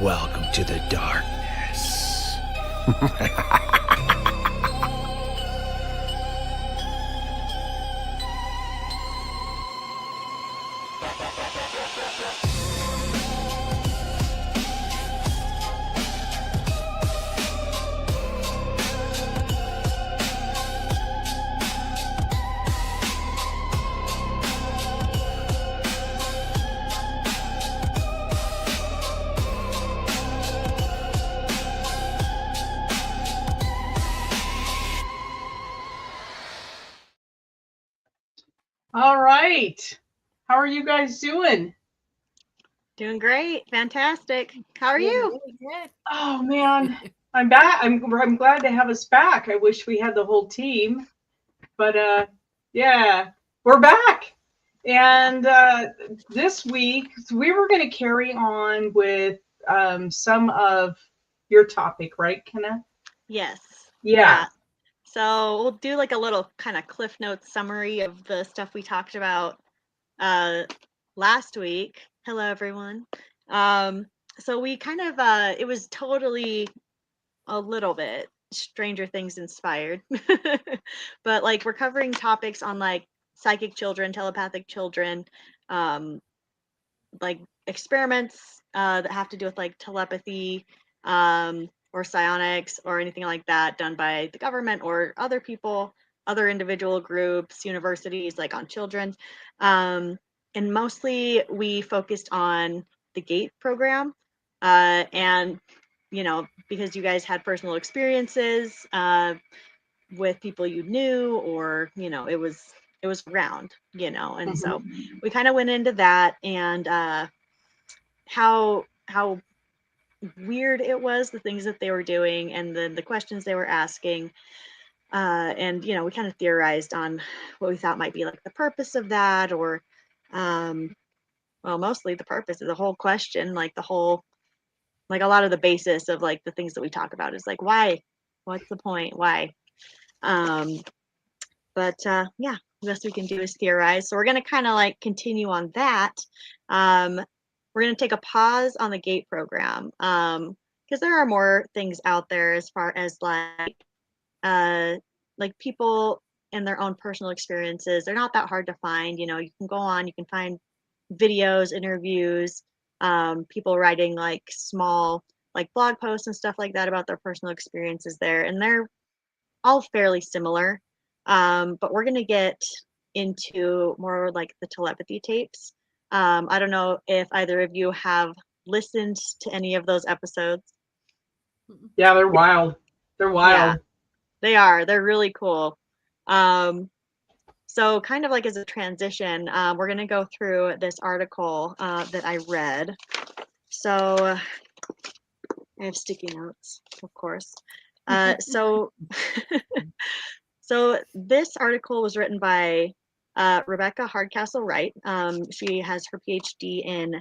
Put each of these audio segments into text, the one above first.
Welcome to the darkness. All right. How are you guys doing? Doing great. Fantastic. How are you? Really good. Oh man, I'm back. I'm glad to have us back. I wish we had the whole team, but yeah, we're back. And this week we were going to carry on with some of your topic, right, Kenna? Yes. Yeah. So we'll do like a little kind of Cliff Notes summary of the stuff we talked about last week. Hello, everyone. So we kind of, it was totally a little bit Stranger Things inspired, but like we're covering topics on like psychic children, telepathic children, like experiments that have to do with like telepathy or psionics or anything like that done by the government or other people, other individual groups, universities, like on children. And mostly we focused on the GATE program. And, you know, because you guys had personal experiences with people you knew, or, you know, it was around, you know, and so we kind of went into that and how weird it was, the things that they were doing, and then the questions they were asking. And you know, we kind of theorized on what we thought might be like the purpose of that, or well, mostly the purpose of the whole question, like the whole, like a lot of the basis of like the things that we talk about is like, why, what's the point, why. But yeah, the best we can do is theorize. So we're going to kind of like continue on that. We're going to take a pause on the GATE program because there are more things out there as far as like people and their own personal experiences. They're not that hard to find. You know, you can go on, you can find videos, interviews, people writing like small like blog posts and stuff like that about their personal experiences there, and they're all fairly similar. But we're going to get into more like the telepathy tapes. I don't know if either of you have listened to any of those episodes. Yeah, they're wild. They're wild. Yeah, they are. They're really cool. So kind of like as a transition, we're going to go through this article that I read. So I have sticky notes, of course. So So this article was written by Rebecca Hardcastle Wright. She has her PhD in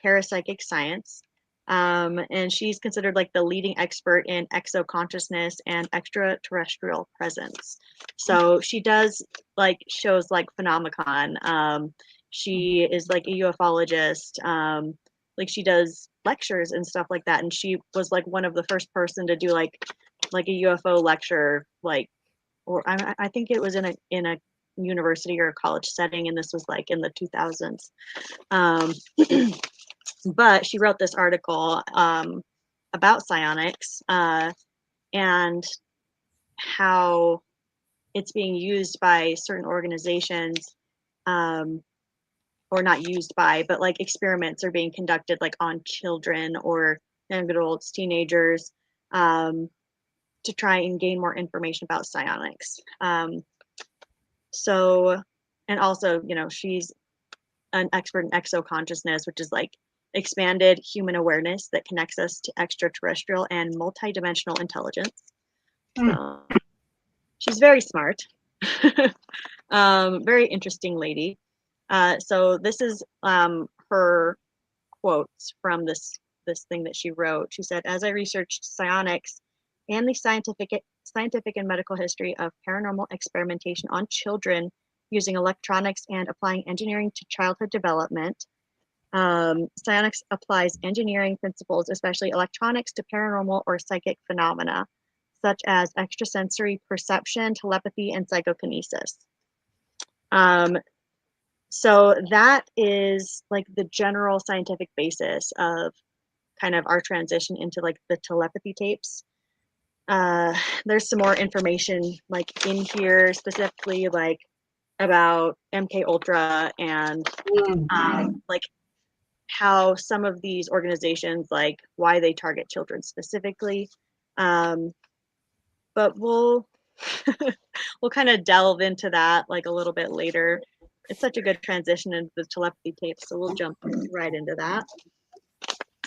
parapsychic science, and she's considered like the leading expert in exoconsciousness and extraterrestrial presence. So she does like shows like Phenomenon. She is like a ufologist. Like she does lectures and stuff like that, and she was like one of the first person to do like a UFO lecture, like, or I think it was in a university or a college setting, and this was like in the 2000s. But she wrote this article about psionics and how it's being used by certain organizations, or not used by, but like experiments are being conducted like on children or young adults, teenagers, to try and gain more information about psionics. So, and also, you know, she's an expert in exoconsciousness, which is like expanded human awareness that connects us to extraterrestrial and multidimensional intelligence. So she's very smart, very interesting lady. So this is her quotes from this thing that she wrote. She said, "As I researched psionics and the scientific and medical history of paranormal experimentation on children using electronics and applying engineering to childhood development, Psionics applies engineering principles, especially electronics, to paranormal or psychic phenomena, such as extrasensory perception, telepathy, and psychokinesis. So that is like the general scientific basis of kind of our transition into like the telepathy tapes. There's some more information like in here specifically like about MK Ultra and like how some of these organizations, like why they target children specifically. But we'll we'll kind of delve into that like a little bit later. It's such a good transition into the telepathy tape, so we'll jump right into that.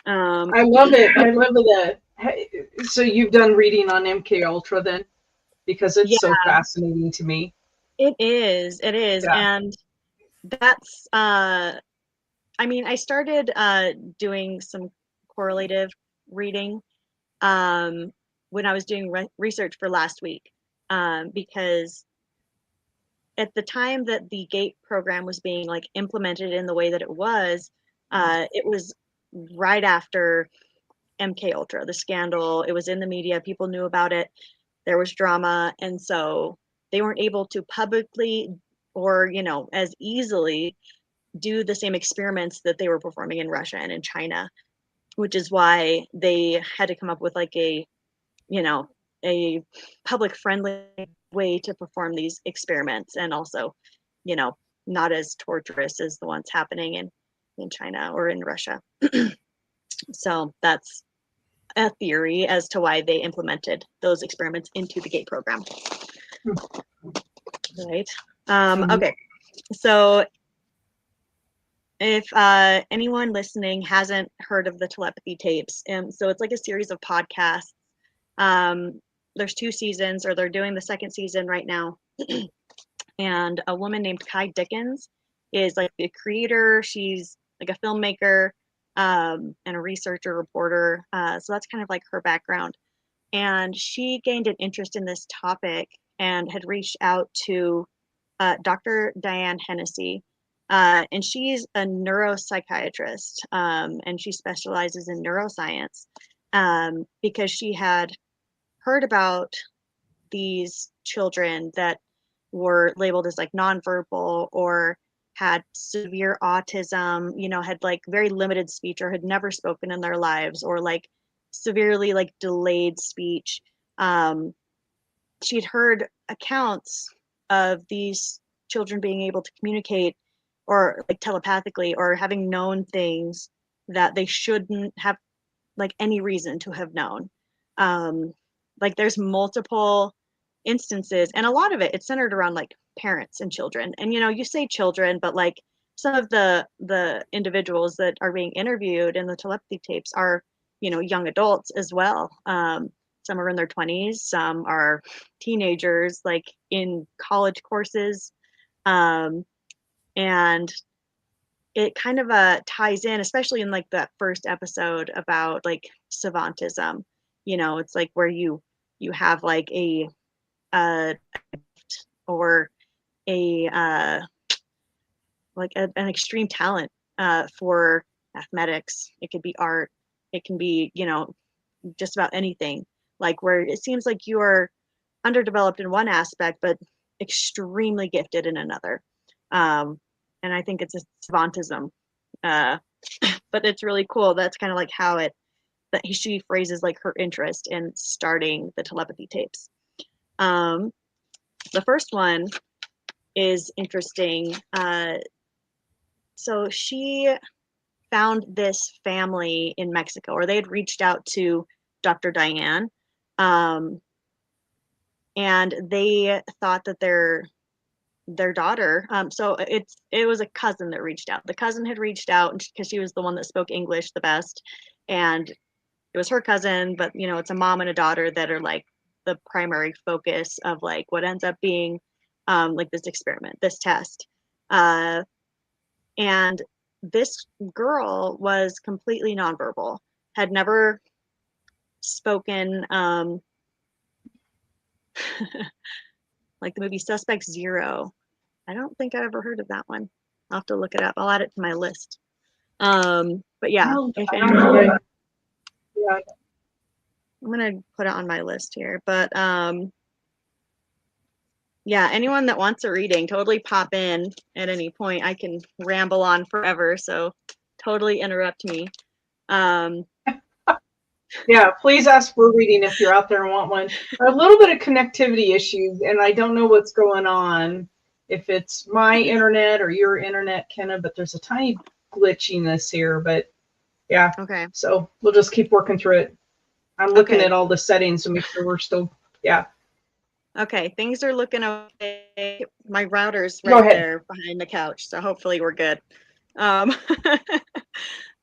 I love it. I love it. So you've done reading on MK Ultra then, because it's Yeah, so fascinating to me. it is. It is, Yeah. and that's. I mean, I started doing some correlative reading when I was doing research for last week, because at the time that the GATE program was being like implemented in the way that it was right after MK Ultra, the scandal. It was in the media, people knew about it, there was drama, and so they weren't able to publicly or as easily do the same experiments that they were performing in Russia and in China, which is why they had to come up with like a a public friendly way to perform these experiments, and also not as torturous as the ones happening in China or in Russia. So that's a theory as to why they implemented those experiments into the GATE program. Right. Okay. So if anyone listening hasn't heard of the telepathy tapes, so it's like a series of podcasts. There's 2 seasons, or they're doing the 2nd season right now. And a woman named Kai Dickens is like the creator. She's like a filmmaker and a researcher, reporter. So that's kind of like her background. And she gained an interest in this topic and had reached out to Dr. Diane Hennessy. And she's a neuropsychiatrist, and she specializes in neuroscience, because she had heard about these children that were labeled as like nonverbal or had severe autism, had like very limited speech or had never spoken in their lives, or like severely like delayed speech. She'd heard accounts of these children being able to communicate or like telepathically, or having known things that they shouldn't have like any reason to have known. Like there's multiple instances, and a lot of it's centered around like parents and children. And you say children, but like some of the individuals that are being interviewed in the telepathy tapes are young adults as well. Some are in their 20s, some are teenagers, like in college courses. And it kind of ties in, especially in like that first episode about like savantism. It's like where you have like a or a like an extreme talent for mathematics. It could be art. It can be just about anything. Like where it seems like you are underdeveloped in one aspect, but extremely gifted in another. And I think it's a savantism. But it's really cool. That's kind of like how that she phrases like her interest in starting the telepathy tapes. The first one is interesting. So she found this family in Mexico, or they had reached out to Dr. Diane, and they thought that their daughter, so it was a cousin that reached out. The cousin had reached out because she was the one that spoke English the best, and it was her cousin, but it's a mom and a daughter that are like the primary focus of like what ends up being like this experiment, this test. And this girl was completely nonverbal, had never spoken, like the movie Suspect Zero. I don't think I ever heard of that one. I'll have to look it up. I'll add it to my list. But yeah, Well, if I anyone, don't know. Yeah. I'm gonna put it on my list here, but yeah, anyone that wants a reading, totally pop in at any point. I can ramble on forever, so totally interrupt me. Yeah, please ask for a reading if you're out there and want one. A little bit of connectivity issues, and I don't know what's going on. If it's my internet or your internet, Kenna, but there's a tiny glitchiness here. But yeah, Okay. so we'll just keep working through it. I'm looking Okay. at all the settings to make sure we're still, yeah. Okay, things are looking okay. My router's Go right ahead. there behind the couch, so hopefully we're good.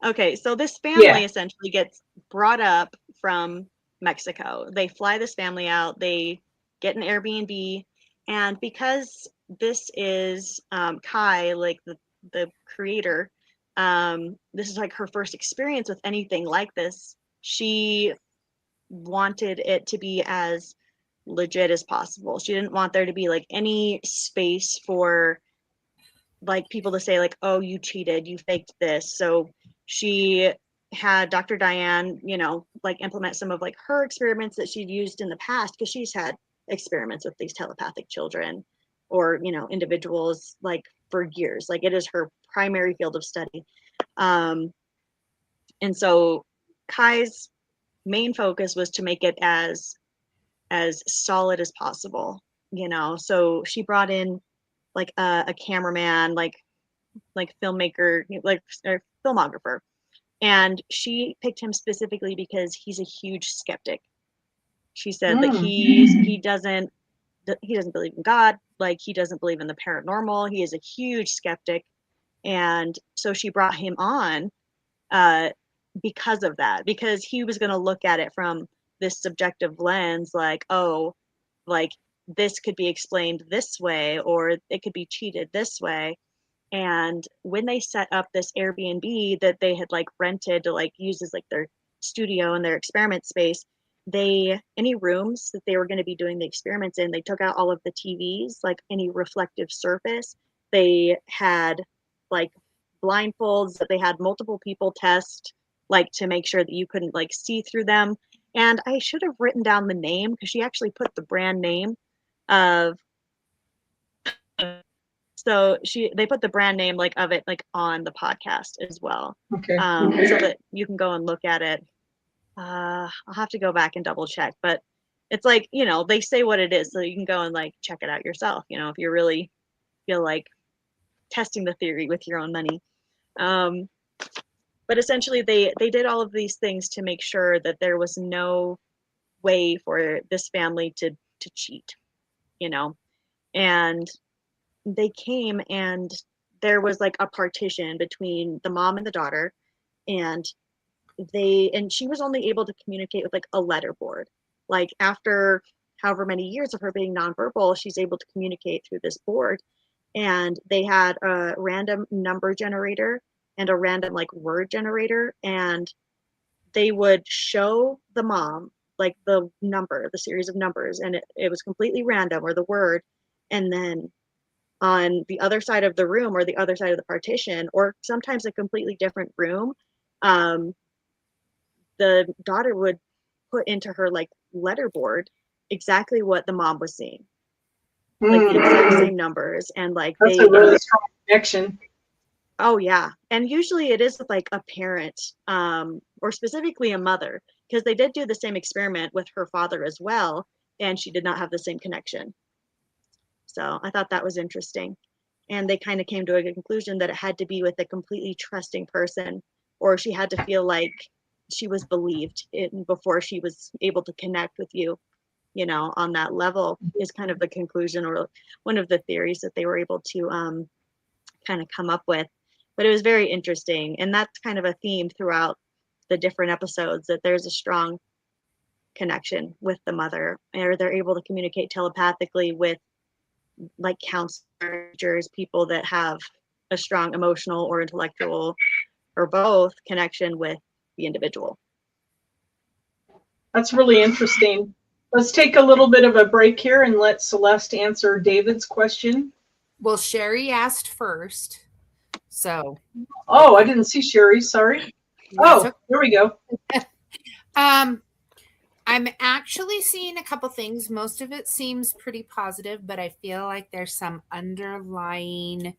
Okay, so this family Yeah. essentially gets brought up from Mexico. They fly this family out, they get an Airbnb, and because this is Kai, like the creator, this is like her first experience with anything like this. She wanted it to be as legit as possible. She didn't want there to be like any space for like people to say like, oh, you cheated, you faked this. So she had Dr. Diane, you know, like implement some of like her experiments that she'd used in the past, because she's had experiments with these telepathic children or, you know, individuals like for years. Like it is her primary field of study. And so Kai's main focus was to make it as solid as possible, you know. So she brought in like a cameraman, like filmmaker, like or filmographer, and she picked him specifically because he's a huge skeptic. She said that Mm. he doesn't believe in God, like he doesn't believe in the paranormal. He is a huge skeptic, and so she brought him on uh, because of that, because he was going to look at it from this subjective lens, like, oh, like this could be explained this way, or it could be cheated this way. And when they set up this Airbnb that they had like rented to like use as like their studio and their experiment space, they any rooms that they were going to be doing the experiments in, they took out all of the TVs, like any reflective surface. They had like blindfolds that they had multiple people test, like to make sure that you couldn't like see through them. And I should have written down the name, because she actually put the brand name of, so they put the brand name like of it like on the podcast as well, Okay. so that you can go and look at it. I'll have to go back and double check, but it's like, you know, they say what it is, so you can go and like check it out yourself, you know, if you really feel like testing the theory with your own money. But essentially they did all of these things to make sure that there was no way for this family to cheat, you know. And they came, and there was like a partition between the mom and the daughter, and she was only able to communicate with like a letter board. Like after however many years of her being nonverbal, she's able to communicate through this board. And they had a random number generator and a random like word generator, and they would show the mom like the series of numbers, and it was completely random, or the word, and then on the other side of the room or the other side of the partition, or sometimes a completely different room, um, the daughter would put into her like letterboard exactly what the mom was seeing, like the exact Mm. same numbers. And like That's a really strong connection. oh yeah, and usually it is with like a parent, or specifically a mother, because they did do the same experiment with her father as well, and she did not have the same connection. So I thought that was interesting. And they kind of came to a conclusion that it had to be with a completely trusting person, or she had to feel like she was believed in before she was able to connect with you, you know, on that level, is kind of the conclusion, or one of the theories that they were able to kind of come up with. But it was very interesting. And that's kind of a theme throughout the different episodes, that there's a strong connection with the mother, or they're able to communicate telepathically with like counselors, people that have a strong emotional or intellectual or both connection with the individual. That's really interesting. Let's take a little bit of a break here and let Celeste answer David's question. Well, Sherry asked first. So, Oh, I didn't see Sherry. Sorry. that's Oh, there we go. Um, I'm actually seeing a couple things. Most of it seems pretty positive, but I feel like there's some underlying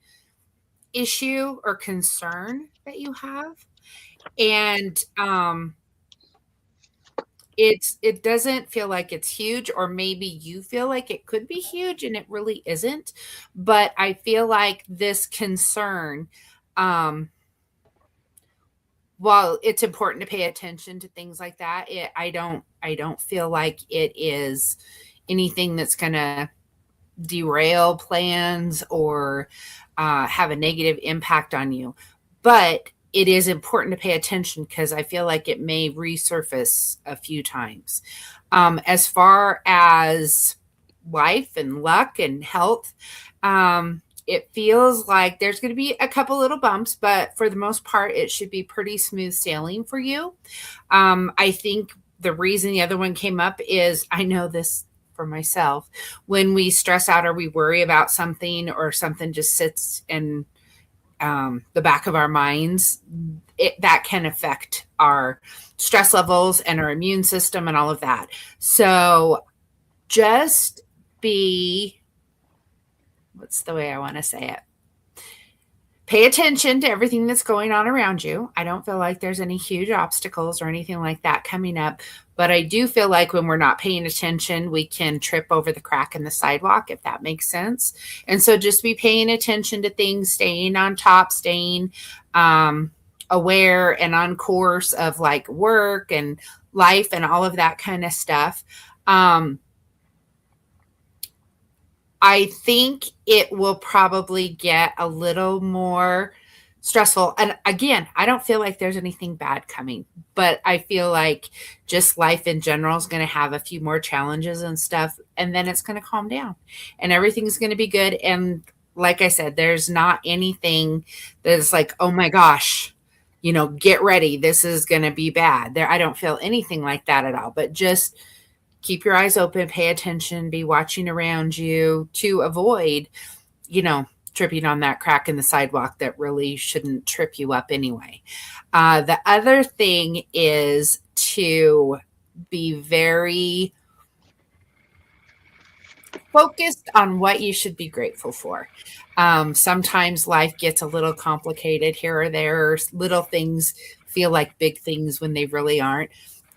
issue or concern that you have. And it doesn't feel like it's huge, or maybe you feel like it could be huge and it really isn't. But I feel like this concern, while it's important to pay attention to things like that, I don't feel like it is anything that's going to derail plans or have a negative impact on you. But it is important to pay attention because I feel like it may resurface a few times. As far as life and luck and health, it feels like there's going to be a couple little bumps, but for the most part, it should be pretty smooth sailing for you. I think the reason the other one came up is I know this for myself. When we stress out or we worry about something, or something just sits in the back of our minds, that can affect our stress levels and our immune system and all of that. So just be, what's the way I want to say it? Pay attention to everything that's going on around you. I don't feel like there's any huge obstacles or anything like that coming up, but I do feel like when we're not paying attention, we can trip over the crack in the sidewalk, if that makes sense. And so just be paying attention to things, staying on top, staying aware and on course of like work and life and all of that kind of stuff. I think it will probably get a little more stressful. And again, I don't feel like there's anything bad coming, but I feel like just life in general is going to have a few more challenges and stuff. And then it's going to calm down and everything's going to be good. And like I said, there's not anything that's like, oh my gosh, get ready. This is going to be bad. There, I don't feel anything like that at all, but just keep your eyes open, pay attention, be watching around you to avoid, tripping on that crack in the sidewalk that really shouldn't trip you up anyway. The other thing is to be very focused on what you should be grateful for. Sometimes life gets a little complicated here or there. Little things feel like big things when they really aren't.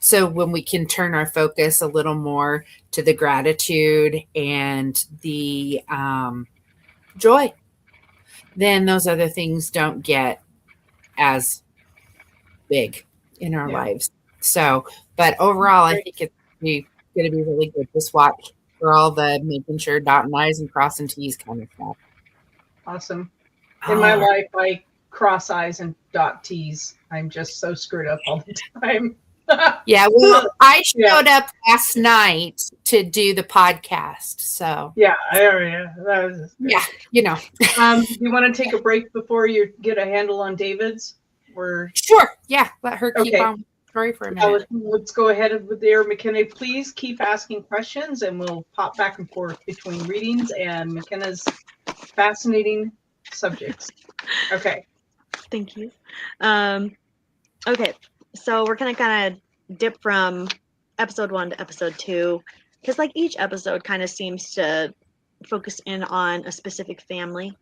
So when we can turn our focus a little more to the gratitude and the joy, then those other things don't get as big in our lives. So, but overall, I think it's going to be really good. Just watch for all the making sure dotting I's and crossing T's kind of stuff. Awesome. In my life, I cross I's and dot T's. I'm just so screwed up all the time. Yeah, well, I showed up last night to do the podcast, so yeah, that was yeah. You want to take a break before you get a handle on David's? Or sure, yeah, let her keep on story for a minute. Let's go ahead with there, McKenna. Please keep asking questions, and we'll pop back and forth between readings and McKenna's fascinating subjects. Okay, thank you. Okay. So we're going to kind of dip from episode 1 to episode 2, because like each episode kind of seems to focus in on a specific family.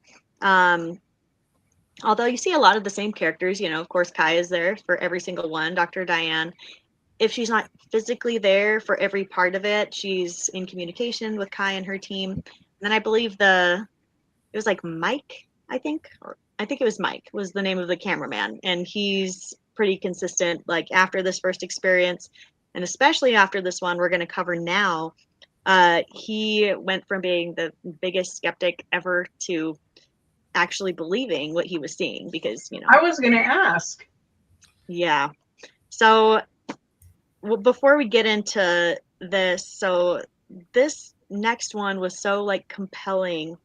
Although you see a lot of the same characters, of course, Kai is there for every single one. Dr. Diane, if she's not physically there for every part of it, she's in communication with Kai and her team. And then I believe it was like Mike, I think it was Mike was the name of the cameraman. And he's pretty consistent, like after this first experience, and especially after this one we're going to cover now. He went from being the biggest skeptic ever to actually believing what he was seeing, because I was going to ask. Yeah. So before we get into this, so this next one was so like compelling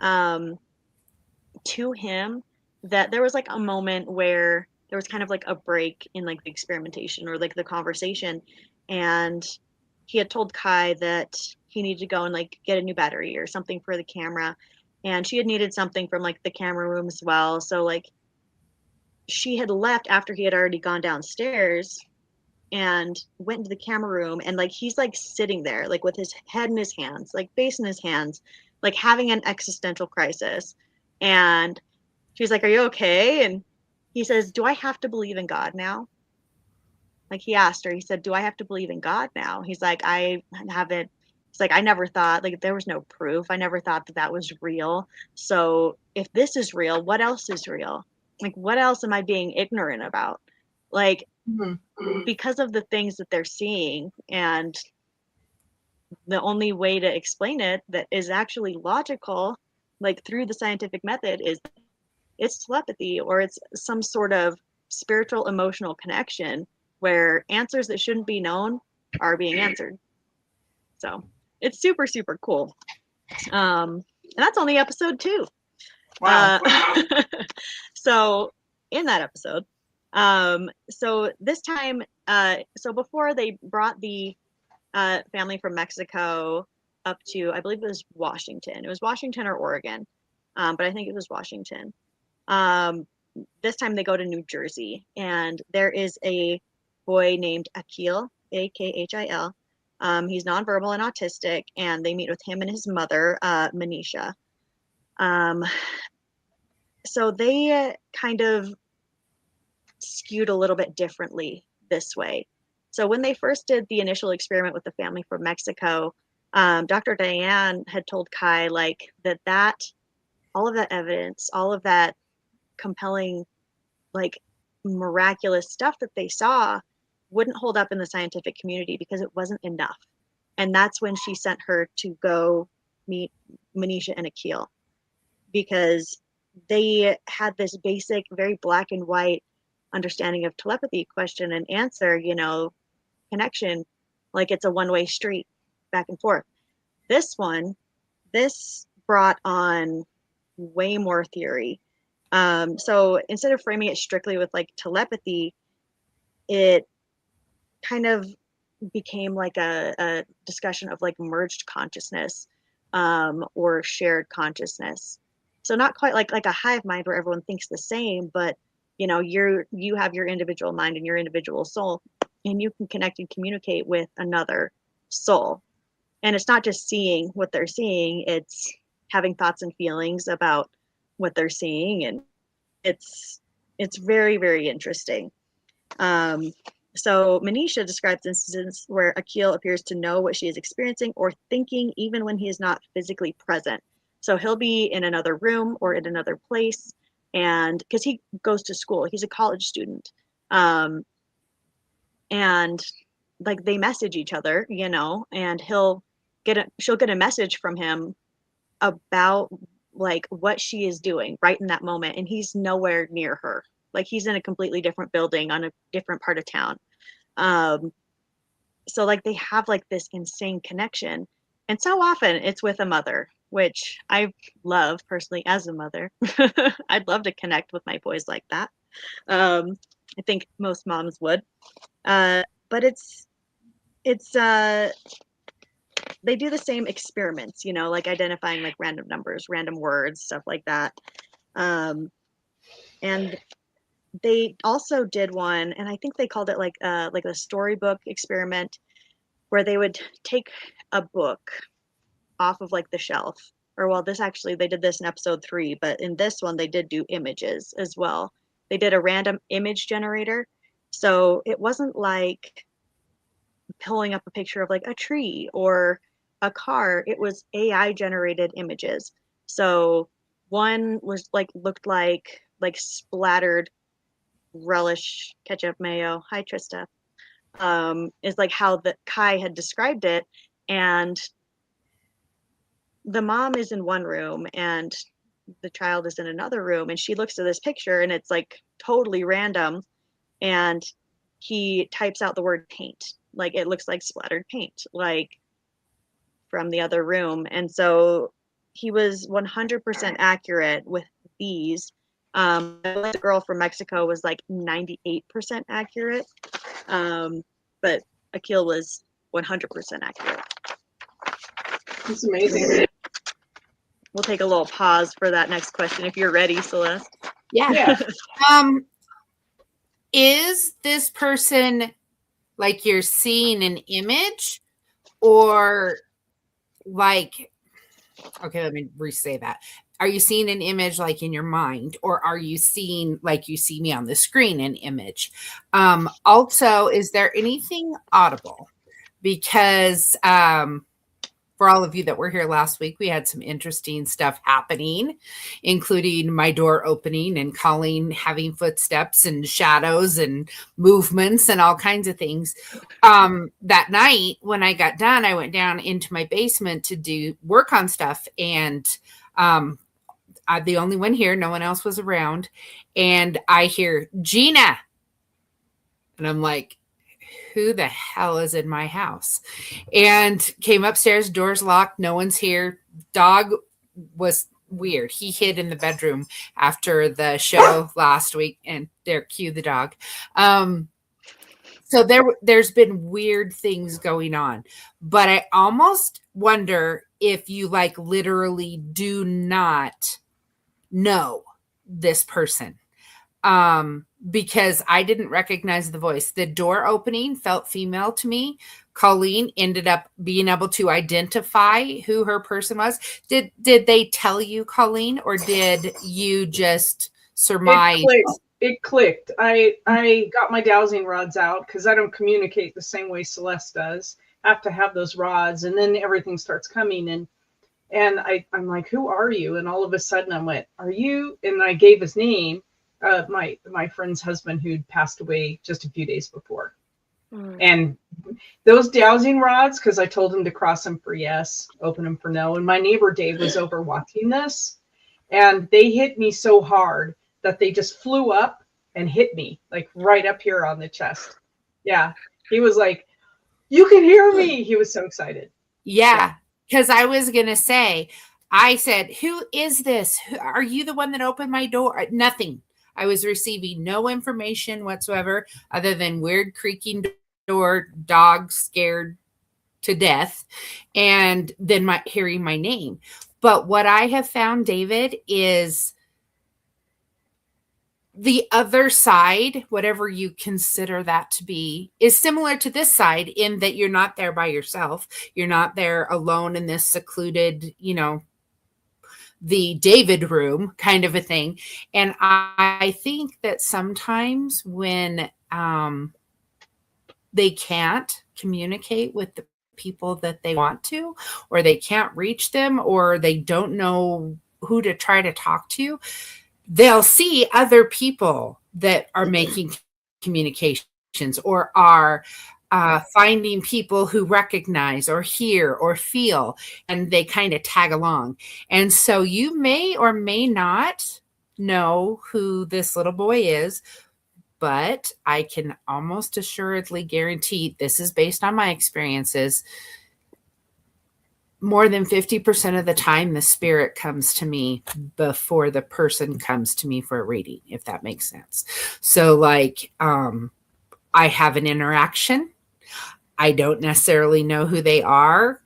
to him that there was like a moment where there was kind of like a break in like the experimentation or like the conversation, and he had told Kai that he needed to go and like get a new battery or something for the camera. and she had needed something from like the camera room as well. So like she had left after he had already gone downstairs and went into the camera room, and like he's like sitting there like with his head in his hands, like face in his hands, like having an existential crisis. And she's like, "Are you okay?" And he says, "Do I have to believe in God now?" Like he asked her, he said, "Do I have to believe in God now?" He's like, "I haven't." It's like, "I never thought, like, there was no proof. I never thought that that was real. So if this is real, what else is real? Like, what else am I being ignorant about?" Like, because of the things that they're seeing, and the only way to explain it that is actually logical, like through the scientific method, is it's telepathy, or it's some sort of spiritual emotional connection where answers that shouldn't be known are being answered. So it's super, super cool. And that's only episode 2. Wow. So in that episode, so this time, so before they brought the family from Mexico up to, I believe it was Washington. It was Washington or Oregon, but I think it was Washington. This time they go to New Jersey, and there is a boy named Akhil, Akhil. He's nonverbal and autistic, and they meet with him and his mother, Manisha. So they kind of skewed a little bit differently this way. So when they first did the initial experiment with the family from Mexico, Dr. Diane had told Kai like that all of that evidence, all of that compelling, like miraculous stuff that they saw wouldn't hold up in the scientific community because it wasn't enough. And that's when she sent her to go meet Manisha and Akhil, because they had this basic, very black and white understanding of telepathy, question and answer, connection, like it's a one-way street back and forth. This brought on way more theory. So instead of framing it strictly with like telepathy, it kind of became like a discussion of like merged consciousness, or shared consciousness. So not quite like a hive mind where everyone thinks the same, but you have your individual mind and your individual soul, and you can connect and communicate with another soul. And it's not just seeing what they're seeing, it's having thoughts and feelings about what they're seeing, and it's very, very interesting. So Manisha describes instances where Akhil appears to know what she is experiencing or thinking even when he is not physically present. So he'll be in another room or in another place, and because he goes to school, he's a college student, and like they message each other, and she'll get a message from him about like what she is doing right in that moment, and he's nowhere near her. Like he's in a completely different building on a different part of town. So like they have like this insane connection, and so often it's with a mother, which I love personally as a mother. I'd love to connect with my boys like that. I think most moms would, but it's they do the same experiments, like identifying like random numbers, random words, stuff like that. And they also did one, and I think they called it like a storybook experiment, where they would take a book off of like the shelf. Or well, they did this in episode 3, but in this one they did do images as well. They did a random image generator. So it wasn't like pulling up a picture of like a tree or a car. It was AI generated images. So one was like looked like splattered relish ketchup mayo. Hi Trista. Is like how the Kai had described it, and the mom is in one room and the child is in another room, and she looks at this picture and it's like totally random, and he types out the word paint, like it looks like splattered paint, like from the other room. And so he was 100% accurate with these. The girl from Mexico was like 98% accurate, but Akhil was 100% accurate. It's amazing. We'll take a little pause for that next question if you're ready, Celeste. Yeah. Is this person like you're seeing an image, or like, okay, let me re-say that. Are you seeing an image like in your mind, or are you seeing like you see me on the screen, an image? Also, is there anything audible? Because for all of you that were here last week, we had some interesting stuff happening, including my door opening and Colleen having footsteps and shadows and movements and all kinds of things. That night when I got done, I went down into my basement to do work on stuff, and I'm the only one here. No one else was around. And I hear Gina. And I'm like, who the hell is in my house? And came upstairs, doors locked, no one's here. Dog was weird. He hid in the bedroom after the show last week, and there, cue the dog. So there's been weird things going on, but I almost wonder if you like literally do not know this person. Because I didn't recognize the voice. The door opening felt female to me. Colleen ended up being able to identify who her person was. Did they tell you, Colleen, or did you just surmise? It clicked. I got my dowsing rods out because I don't communicate the same way Celeste does. I have to have those rods, and then everything starts coming, and I'm like, who are you? And all of a sudden I went, are you? And I gave his name. My friend's husband who'd passed away just a few days before. And those dowsing rods, because I told him to cross them for yes, open them for no. And my neighbor Dave was over watching this, and they hit me so hard that they just flew up and hit me like right up here on the chest. Yeah. He was like, you can hear me. He was so excited. Yeah. Because I was going to say, I said, who is this? Are you the one that opened my door? Nothing. I was receiving no information whatsoever other than weird creaking door, dog scared to death, and then hearing my name. But what I have found, David, is the other side, whatever you consider that to be, is similar to this side in that you're not there by yourself. You're not there alone in this secluded, the David room kind of a thing. And I think that sometimes when they can't communicate with the people that they want to, or they can't reach them, or they don't know who to try to talk to, they'll see other people that are making communications or are finding people who recognize or hear or feel, and they kind of tag along. And so you may or may not know who this little boy is, but I can almost assuredly guarantee, this is based on my experiences, more than 50% of the time, the spirit comes to me before the person comes to me for a reading, if that makes sense. So like, I have an interaction. I don't necessarily know who they are.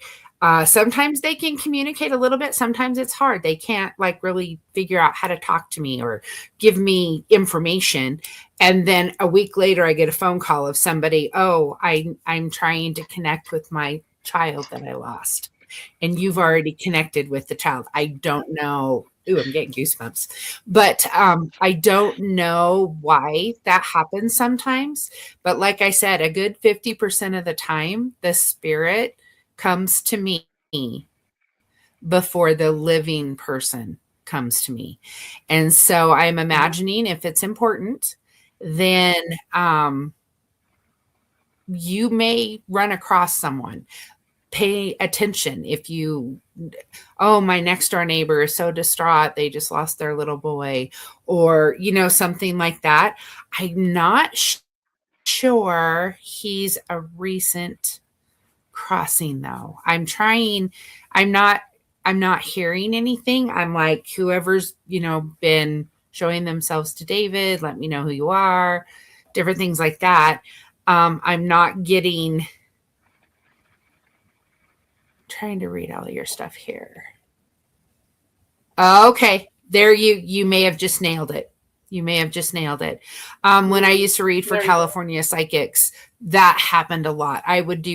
Sometimes they can communicate a little bit. Sometimes it's hard. They can't like really figure out how to talk to me or give me information. And then a week later, I get a phone call of somebody, I'm trying to connect with my child that I lost. And you've already connected with the child. I don't know. Ooh, I'm getting goosebumps. But I don't know why that happens sometimes. But like I said, a good 50% of the time, the spirit comes to me before the living person comes to me. And so I'm imagining if it's important, then you may run across someone. Pay attention if you, my next door neighbor is so distraught, they just lost their little boy, or, something like that. I'm not sure he's a recent crossing though. I'm not hearing anything. I'm like, whoever's, been showing themselves to David, let me know who you are, different things like that. I'm not getting, trying to read all of your stuff here. Okay, there you may have just nailed it. You may have just nailed it. When I used to read for There you go. California Psychics, that happened a lot. I would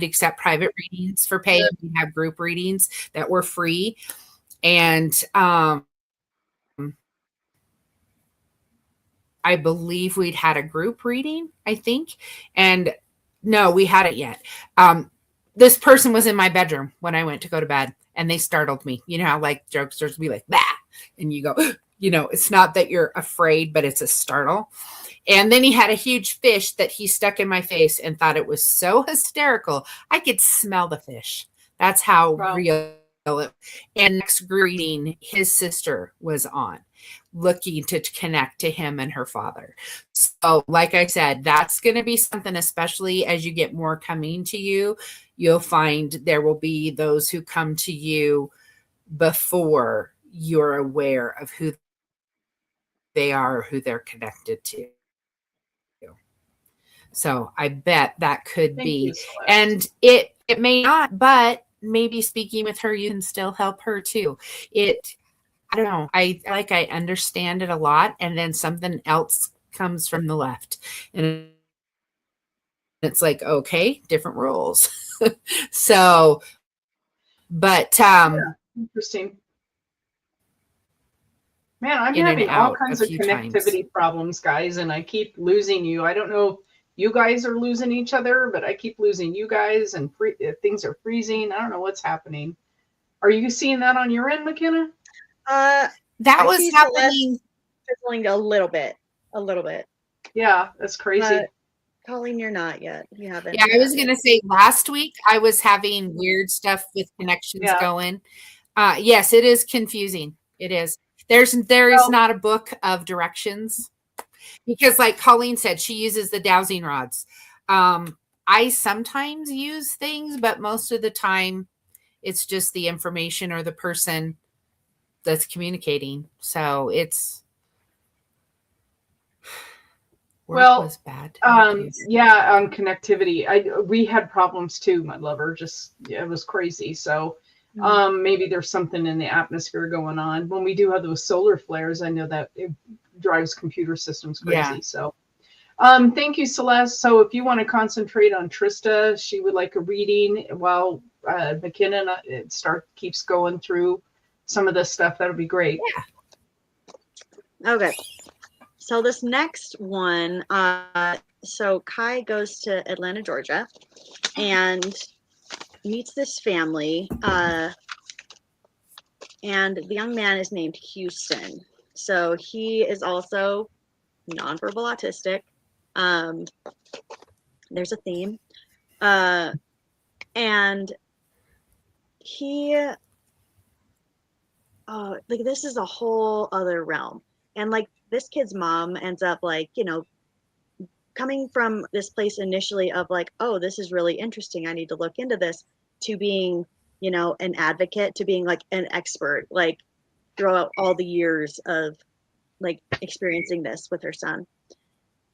accept private readings for pay. We'd have group readings that were free. And I believe we'd had a group reading, I think. And no, we hadn't yet. This person was in my bedroom when I went to go to bed, and they startled me. You know how like jokesters be like, bah, and you go, it's not that you're afraid, but it's a startle. And then he had a huge fish that he stuck in my face and thought it was so hysterical. I could smell the fish. That's how Wow. real it. And next greeting, his sister was on, looking to connect to him and her father. So, like I said, that's going to be something, especially as you get more coming to you, you'll find there will be those who come to you before you're aware of who they are or who they're connected to. So I bet that could Thank be, you, Celeste. and it may not, but maybe speaking with her, you can still help her too. I don't know. I understand it a lot, and then something else comes from the left, and it's like, okay, different rules. So, but Interesting. Man, I'm in and having all out kinds a of few connectivity problems, guys, and I keep losing you. I don't know if you guys are losing each other, but I keep losing you guys, and things are freezing. I don't know what's happening. Are you seeing that on your end, McKenna? That that was happening. Fizzling a little bit. Yeah, that's crazy. Colleen, you're not yet. You haven't. Yeah, I was going to say last week I was having weird stuff with connections Yeah. going. Yes, it is confusing. It is. There is not a book of directions because, like Colleen said, she uses the dowsing rods. I sometimes use things, but most of the time it's just the information or the person that's communicating. So it's was bad. Yeah, on connectivity. We had problems too, my lover. It was crazy. So maybe there's something in the atmosphere going on. When we do have those solar flares, I know that it drives computer systems crazy. Yeah. So thank you, Celeste. So if you want to concentrate on Trista, she would like a reading while McKinnon keeps going through some of this stuff. That'll be great. Yeah. Okay. So this next one, so Kai goes to Atlanta, Georgia, and meets this family, and the young man is named Houston. So he is also nonverbal autistic. There's a theme, and he, like this is a whole other realm, and like this kid's mom ends up like, coming from this place initially of like, oh, this is really interesting, I need to look into this, to being, an advocate, to being like an expert, like throughout all the years of like experiencing this with her son.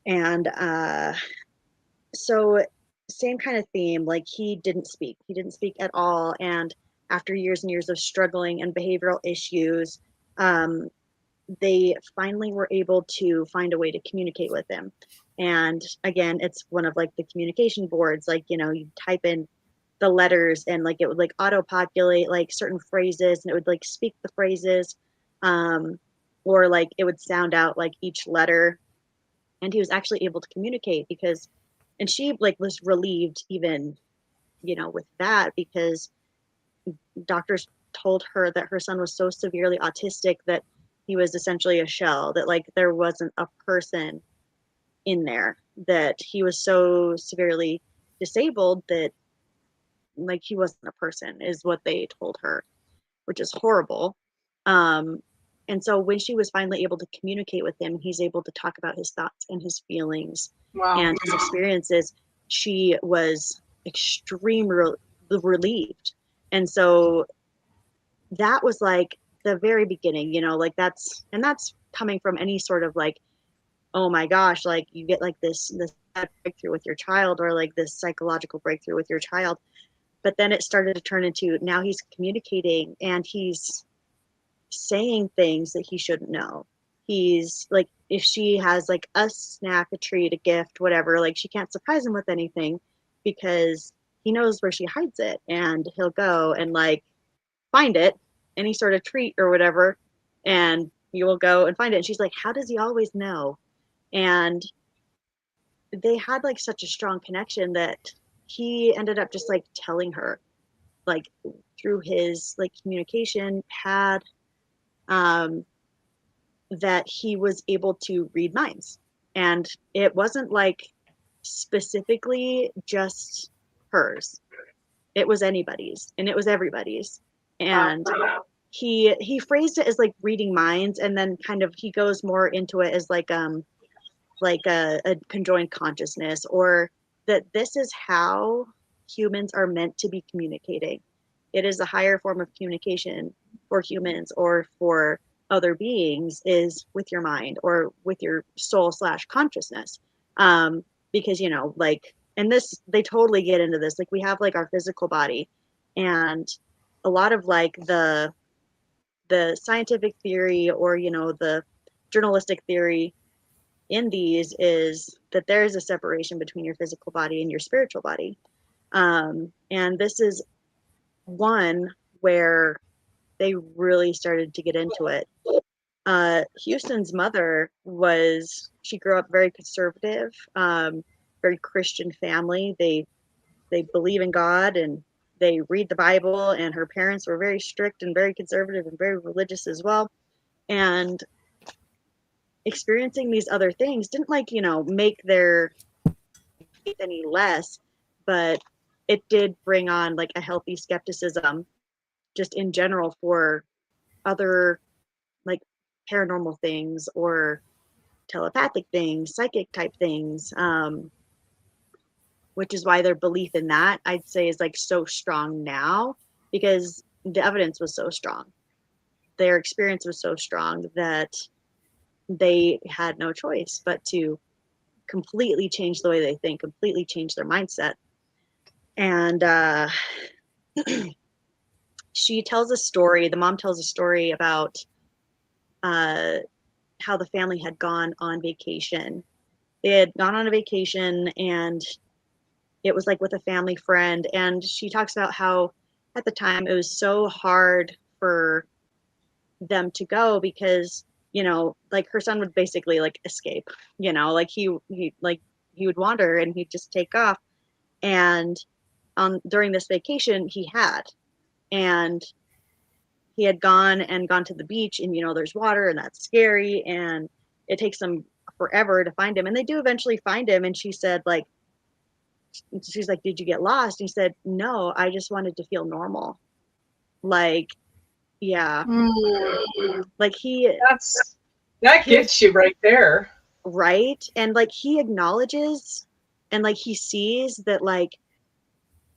And so same kind of theme, like he didn't speak at all. And after years and years of struggling and behavioral issues, they finally were able to find a way to communicate with him. And again, it's one of like the communication boards, like, you type in the letters and like it would like auto populate like certain phrases, and it would like speak the phrases, or like it would sound out like each letter. And he was actually able to communicate and she like was relieved even, with that, because doctors told her that her son was so severely autistic that he was essentially a shell, that like there wasn't a person in there, that he was so severely disabled that like he wasn't a person, is what they told her, which is horrible. And so when she was finally able to communicate with him, he's able to talk about his thoughts and his feelings and his experiences, she was extremely relieved. And so that was like the very beginning, like that's coming from any sort of like, oh my gosh, like you get like this breakthrough with your child, or like this psychological breakthrough with your child. But then it started to turn into, now he's communicating and he's saying things that he shouldn't know. He's like, if she has like a snack, a treat, a gift, whatever, like she can't surprise him with anything because he knows where she hides it, and he'll go and like find it, any sort of treat or whatever, and you will go and find it. And she's like, how does he always know? And they had like such a strong connection that he ended up just like telling her, like through his like communication, had that he was able to read minds. And it wasn't like specifically just hers, it was anybody's, and it was everybody's. And he phrased it as like reading minds, and then kind of he goes more into it as like a conjoined consciousness, or that this is how humans are meant to be communicating. It is a higher form of communication for humans or for other beings, is with your mind or with your soul slash consciousness. Because, you know, like, and this, they totally get into this. Like, we have like our physical body, and a lot of like the scientific theory, or, you know, the journalistic theory in these is that there is a separation between your physical body and your spiritual body. And this is one where they really started to get into it. Houston's mother she grew up very conservative, very Christian family. They believe in God and they read the Bible, and her parents were very strict and very conservative and very religious as well. And experiencing these other things didn't, like, you know, make their faith any less, but it did bring on like a healthy skepticism just in general for other like paranormal things or telepathic things, psychic type things, which is why their belief in that, I'd say, is like so strong now, because the evidence was so strong. Their experience was so strong that they had no choice but to completely change the way they think, completely change their mindset. And she tells a story, the mom tells a story about how the family had gone on vacation. They had gone on a vacation, and it was like with a family friend. And she talks about how at the time it was so hard for them to go because, you know, like her son would basically like escape, you know, like he would wander and he'd just take off. And during this vacation and he had gone to the beach, and, you know, there's water and that's scary, and it takes them forever to find him. And they do eventually find him. And she said, like, she's like, did you get lost? And he said, no, I just wanted to feel normal. Like, yeah. Like that gets you right there. Right. And like he acknowledges and like he sees that like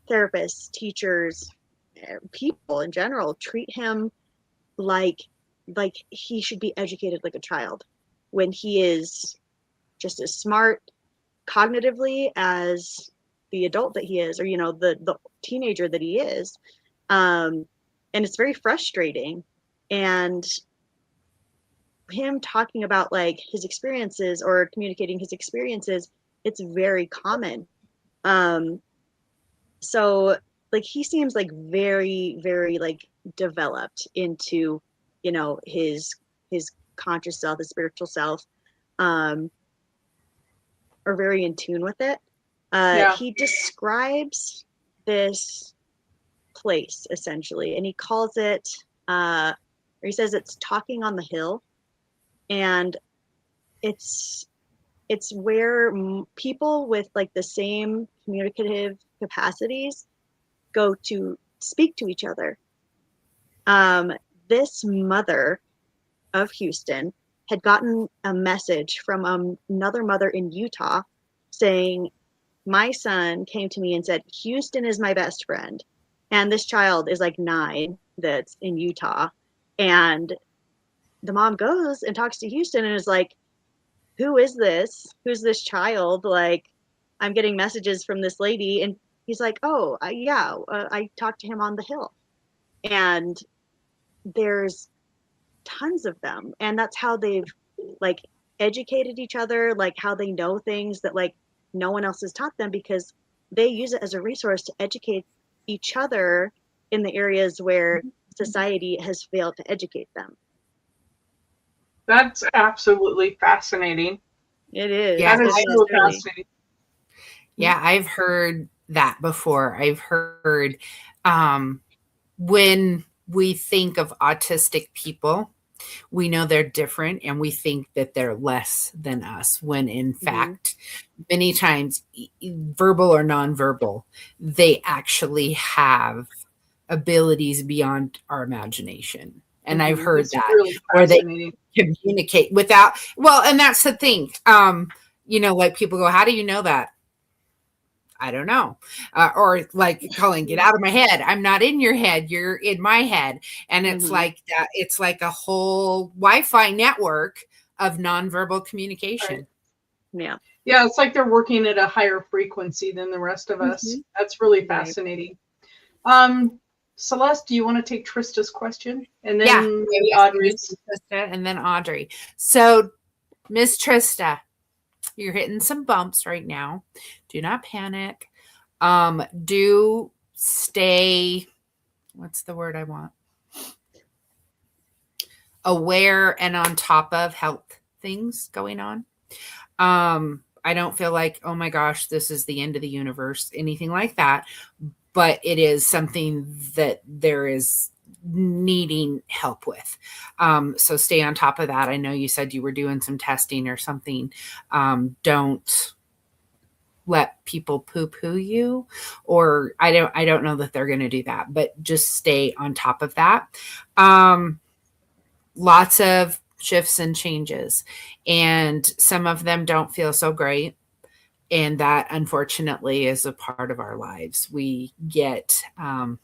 therapists, teachers, people in general treat him like he should be educated like a child, when he is just as smart cognitively as the adult that he is, or, you know, the teenager that he is. And it's very frustrating. And him talking about like his experiences or communicating his experiences, it's very common. So like he seems like very, very like developed into, you know, his conscious self, his spiritual self, or very in tune with it. He describes this place essentially, and he calls it, or he says it's talking on the hill. And it's where people with like the same communicative capacities go to speak to each other. This mother of Houston had gotten a message from another mother in Utah saying, my son came to me and said, Houston is my best friend. And this child is like 9 that's in Utah. And the mom goes and talks to Houston and is like, who is this? Who's this child? Like, I'm getting messages from this lady. And he's like, oh, I talked to him on the hill. And there's tons of them, and that's how they've like educated each other, like how they know things that like no one else has taught them, because they use it as a resource to educate each other in the areas where society has failed to educate them. That's absolutely fascinating. It is. Yeah, That is It so really. fascinating. Yeah, I've heard that before. I've heard when we think of autistic people, we know they're different and we think that they're less than us, when in fact, many times, verbal or nonverbal, they actually have abilities beyond our imagination. And I've heard It's that really where they fascinating. communicate without, well, and that's the thing. Like people go, how do you know that? I don't know. Or like Colin, get out of my head. I'm not in your head. You're in my head. And it's like that. It's like a whole Wi-Fi network of nonverbal communication. Yeah. Yeah, it's like they're working at a higher frequency than the rest of us. That's really fascinating. Celeste, do you want to take Trista's question? And then maybe Audrey's. Trista and then Audrey. So, Miss Trista, you're hitting some bumps right now. Do not panic. Do stay, what's the word I want? Aware and on top of health things going on. I don't feel like, oh my gosh, this is the end of the universe, anything like that. But it is something that there is needing help with. So stay on top of that. I know you said you were doing some testing or something. Don't let people poo-poo you, or I don't know that they're going to do that, but just stay on top of that. Lots of shifts and changes, and some of them don't feel so great. And that, unfortunately, is a part of our lives. We get good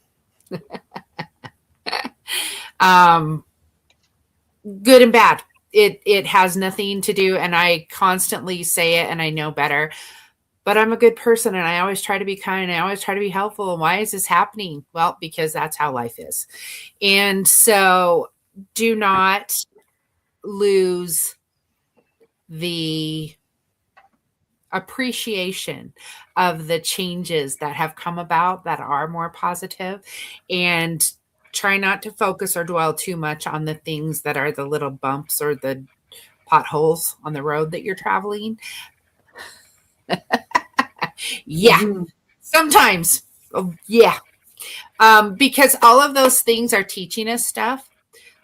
and bad. It has nothing to do, and I constantly say it, and I know better, but I'm a good person, and I always try to be kind. I always try to be helpful. And why is this happening? Well, because that's how life is. And so do not lose the appreciation of the changes that have come about that are more positive, and try not to focus or dwell too much on the things that are the little bumps or the potholes on the road that you're traveling. Sometimes. Because all of those things are teaching us stuff.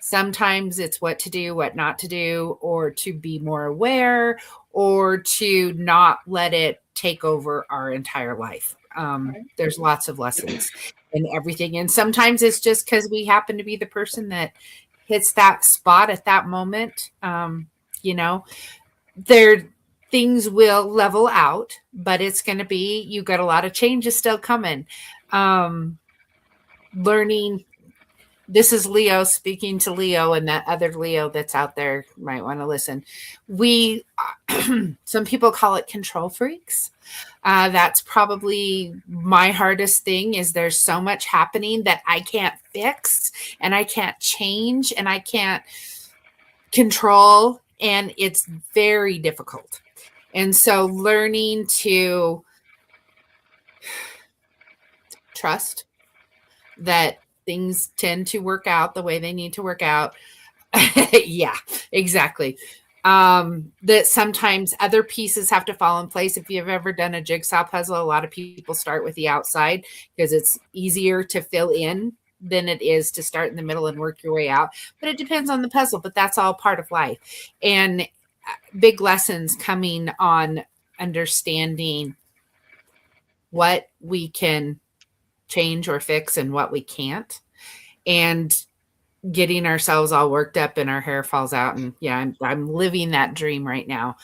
Sometimes it's what to do, what not to do, or to be more aware, or to not let it take over our entire life. There's lots of lessons in everything. And sometimes it's just because we happen to be the person that hits that spot at that moment. Things will level out, but it's going to be, you got a lot of changes still coming. Learning. This is Leo speaking to Leo, and that other Leo that's out there might want to listen. Some people call it control freaks. That's probably my hardest thing, is there's so much happening that I can't fix, and I can't change, and I can't control, and it's very difficult. And so learning to trust that things tend to work out the way they need to work out. Yeah, exactly. That sometimes other pieces have to fall in place. If you've ever done a jigsaw puzzle, a lot of people start with the outside because it's easier to fill in than it is to start in the middle and work your way out. But it depends on the puzzle, but that's all part of life. And big lessons coming on understanding what we can change or fix and what we can't, and getting ourselves all worked up and our hair falls out. And yeah, I'm living that dream right now.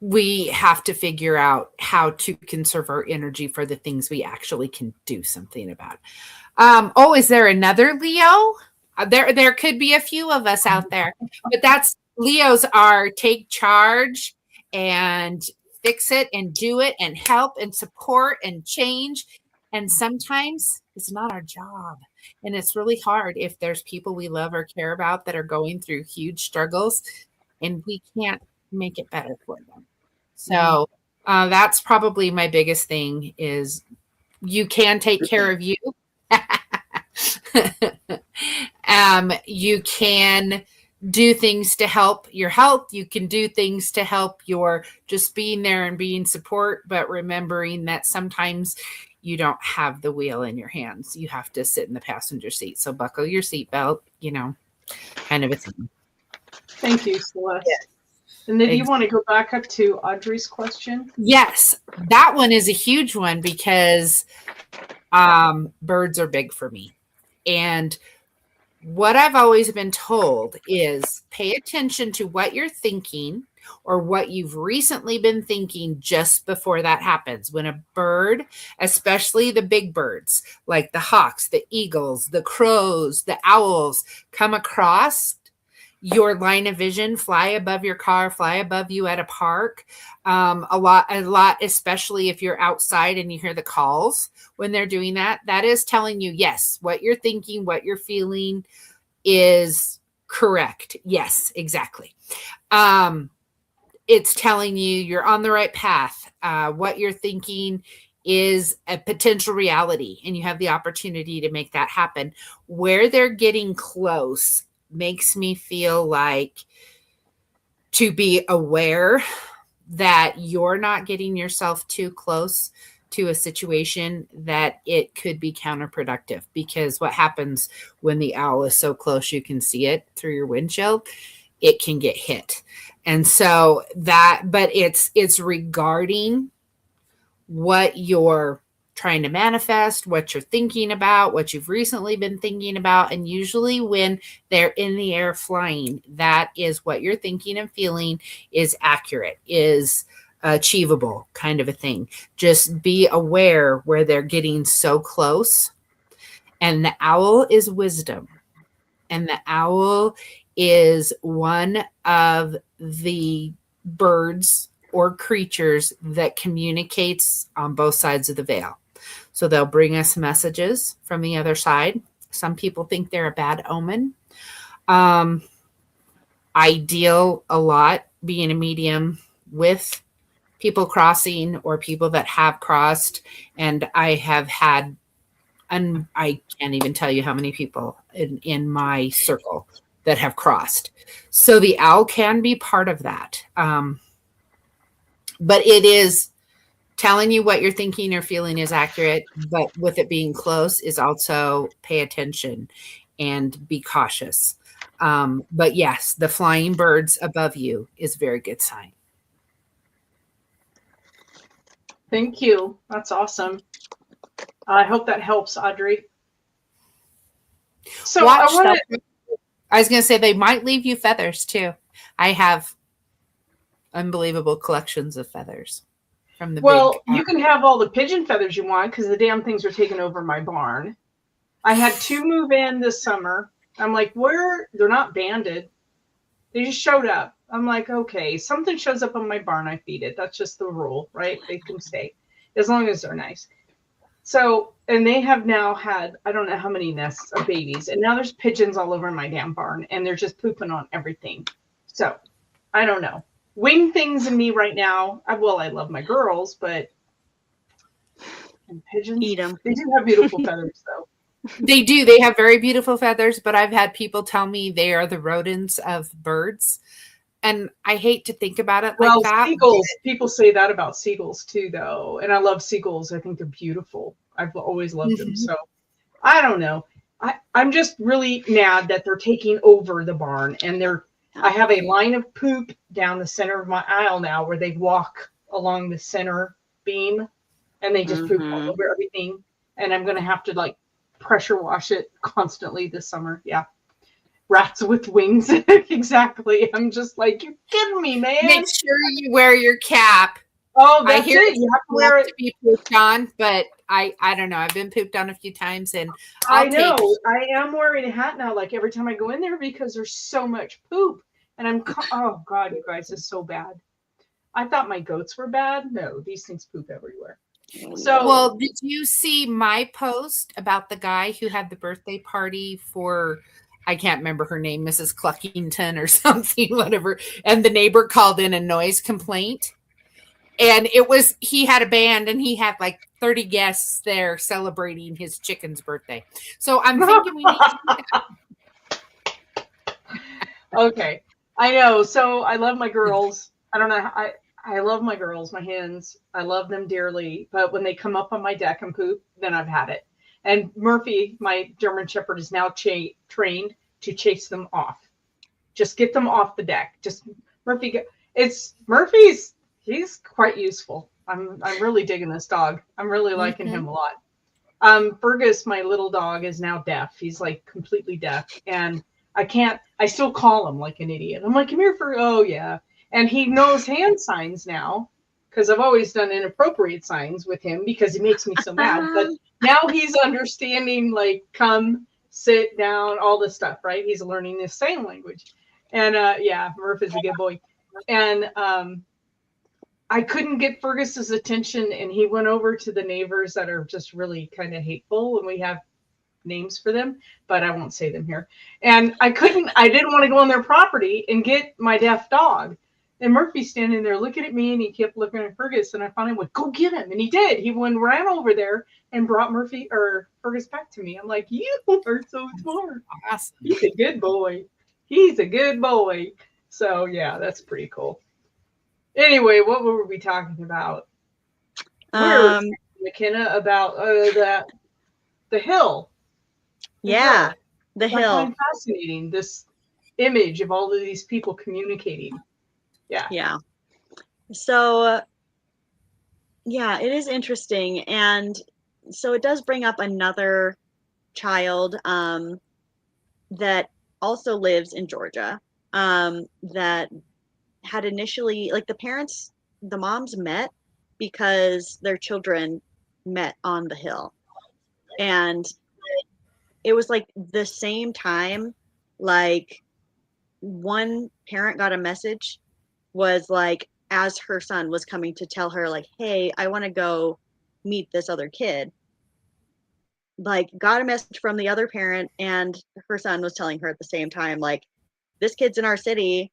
We have to figure out how to conserve our energy for the things we actually can do something about. Is there another Leo? There could be a few of us out there, but that's Leos are take charge and fix it and do it and help and support and change. And sometimes It's not our job. And it's really hard if there's people we love or care about that are going through huge struggles and we can't make it better for them. So that's probably my biggest thing is you can take care of you. You can do things to help your health. You can do things to help your just being there and being support, but remembering that sometimes you don't have the wheel in your hands. You have to sit in the passenger seat. So buckle your seatbelt, kind of a thing. Thank you, Celeste. Yes. And then you want to go back up to Audrey's question? Yes, that one is a huge one because birds are big for me. And what I've always been told is pay attention to what you're thinking or what you've recently been thinking just before that happens. When a bird, especially the big birds, like the hawks, the eagles, the crows, the owls, come across your line of vision, fly above your car, fly above you at a park, a lot, especially if you're outside and you hear the calls when they're doing that, that is telling you, yes, what you're thinking, what you're feeling is correct. Yes, exactly. It's telling you you're on the right path. What you're thinking is a potential reality, and you have the opportunity to make that happen. Where they're getting close makes me feel like to be aware that you're not getting yourself too close to a situation that it could be counterproductive, because what happens when the owl is so close you can see it through your windshield, it can get hit. And so but it's regarding what you're trying to manifest, what you're thinking about, what you've recently been thinking about. And usually when they're in the air flying, that is what you're thinking and feeling is accurate, is achievable, kind of a thing. Just be aware where they're getting so close. And the owl is wisdom. And the owl is one of the birds or creatures that communicates on both sides of the veil. So they'll bring us messages from the other side. Some people think they're a bad omen. I deal a lot being a medium with people crossing or people that have crossed. And I have had, and I can't even tell you how many people in my circle that have crossed. So the owl can be part of that. But it is telling you what you're thinking or feeling is accurate, but with it being close is also pay attention and be cautious. But yes, the flying birds above you is a very good sign. Thank you. That's awesome. I hope that helps, Audrey. So I was going to say they might leave you feathers too. I have unbelievable collections of feathers. From the you can have all the pigeon feathers you want because the damn things are taking over my barn. I had 2 move in this summer. I'm like, where? They're not banded. They just showed up. I'm like, okay, something shows up on my barn, I feed it. That's just the rule, right? They can stay as long as they're nice. So, and they have now had, I don't know how many nests of babies, and now there's pigeons all over my damn barn, and they're just pooping on everything. So, I don't know. Wing things in me right now. I love my girls, but and pigeons, eat them. They do have beautiful feathers, though. They do. They have very beautiful feathers, but I've had people tell me they are the rodents of birds. And I hate to think about it like that. Seagulls, people say that about seagulls too, though. And I love seagulls. I think they're beautiful. I've always loved them. So I don't know. I'm just really mad that they're taking over the barn, and I have a line of poop down the center of my aisle now where they walk along the center beam and they just poop all over everything. And I'm going to have to pressure wash it constantly this summer. Yeah. Rats with wings. Exactly. I'm just like, you're kidding me, man. Make sure you wear your cap. Oh, that's it. You have to wear it. To be pooped on, but I don't know. I've been pooped on a few times, and I know. I am wearing a hat now, every time I go in there, because there's so much poop. And oh God, you guys, it's so bad. I thought my goats were bad. No, these things poop everywhere. So Well, did you see my post about the guy who had the birthday party for, I can't remember her name, Mrs. Cluckington or something, whatever, and the neighbor called in a noise complaint? And he had a band and he had like 30 guests there celebrating his chicken's birthday. So I'm thinking we need to. okay, I know. So I love my girls. I don't know. I love my girls, my hens. I love them dearly. But when they come up on my deck and poop, then I've had it. And Murphy, my German Shepherd, is now trained to chase them off. Just get them off the deck. Just Murphy. Murphy's. He's quite useful. I'm really digging this dog. I'm really liking him a lot. Fergus, my little dog, is now deaf. He's like completely deaf, and I still call him like an idiot. I'm like, come here, Fergus. Oh yeah. And he knows hand signs now because I've always done inappropriate signs with him because he makes me so mad. But now he's understanding, like, come, sit down, all this stuff, right? He's learning this sign language. And yeah, Murph is a good boy. And I couldn't get Fergus's attention, and he went over to the neighbors that are just really kind of hateful, and we have names for them, but I won't say them here. And I didn't want to go on their property and get my deaf dog. And Murphy's standing there looking at me, and he kept looking at Fergus, and I finally went, go get him. And he did. He ran over there and brought Fergus back to me. I'm like, you are so smart. Awesome. He's a good boy. He's a good boy. So yeah, that's pretty cool. Anyway, what were we talking about? McKenna, about the hill. Yeah, the I hill. find fascinating this image of all of these people communicating. Yeah. Yeah. So, yeah, it is interesting. And so it does bring up another child that also lives in Georgia that had initially, like, the moms met because their children met on the hill. And it was like the same time, like, one parent got a message, was like, as her son was coming to tell her, like, hey, I want to go meet this other kid, like, got a message from the other parent, and her son was telling her at the same time, like, this kid's in our city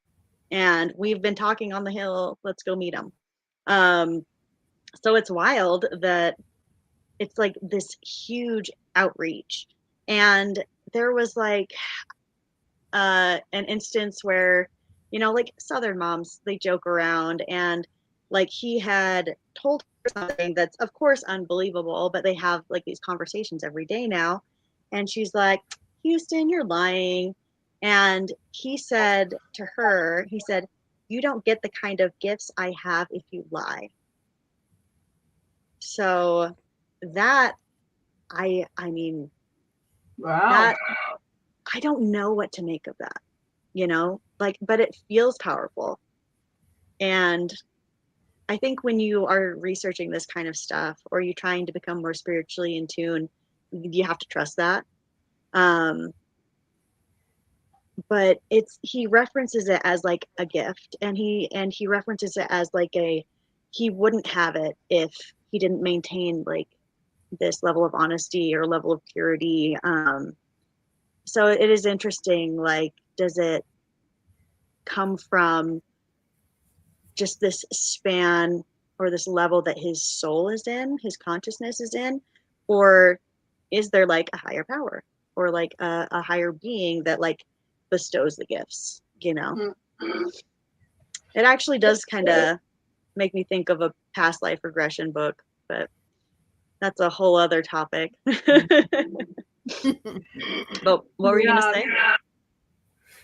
and we've been talking on the hill, let's go meet him. So it's wild that it's like this huge outreach. And there was like an instance where, you know, like Southern moms, they joke around, and like he had told her something that's of course unbelievable, but they have like these conversations every day now. And she's like, Houston, you're lying. And he said to her, he said, you don't get the kind of gifts I have if you lie. So that, I mean, Wow. that, I don't know what to make of that, you know, like, but it feels powerful. And I think when you are researching this kind of stuff, or you're trying to become more spiritually in tune, you have to trust that. But he references it as like a gift, and he references it as like he wouldn't have it if he didn't maintain like this level of honesty or level of purity. So it is interesting, like, does it come from just this span or this level that his soul is in, his consciousness is in, or is there like a higher power or like a higher being that like bestows the gifts, you know? It actually does kind of make me think of a past life regression book, but that's a whole other topic. But what were you gonna say?